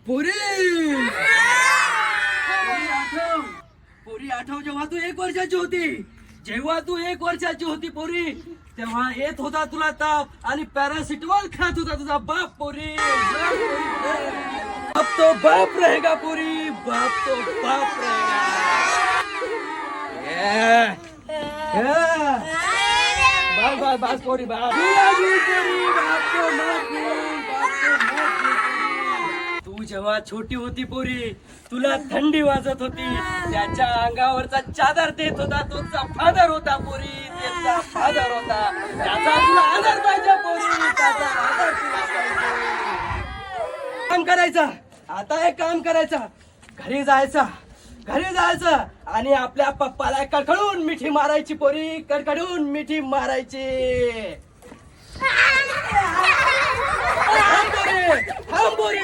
पोरी पोरी आठव जेव्हा तू 1 वर्षाची होती, जेव्हा तू 1 वर्षाची होती पोरी, तेव्हा येत होता तुला ताप आणि पॅरासिटामॉल खात होता तुझा बाप पोरी. अब तो बाप रहेगा पोरी, बाप तो बाप रहेगा. बस बस बस पोरी बस. बाप को मत भूल, बाप को मत भूल. तू जेव्हा छोटी होती पोरी, तुला थंडी वाजत होती, त्याच्या अंगावरचा चादर देत होता तुझा फादर होता पोरी, त्याचा फादर होता. त्याचा तुला आदर पाहिजे पोरी, त्याचा आदर तुला पाहिजे. काम करायचं, आता एक काम करायचं, घरी जायचं आणि आपल्या पप्पाला कडकडून मिठी मारायची पोरी, कडकडून मिठी मारायची. थांब पोरी.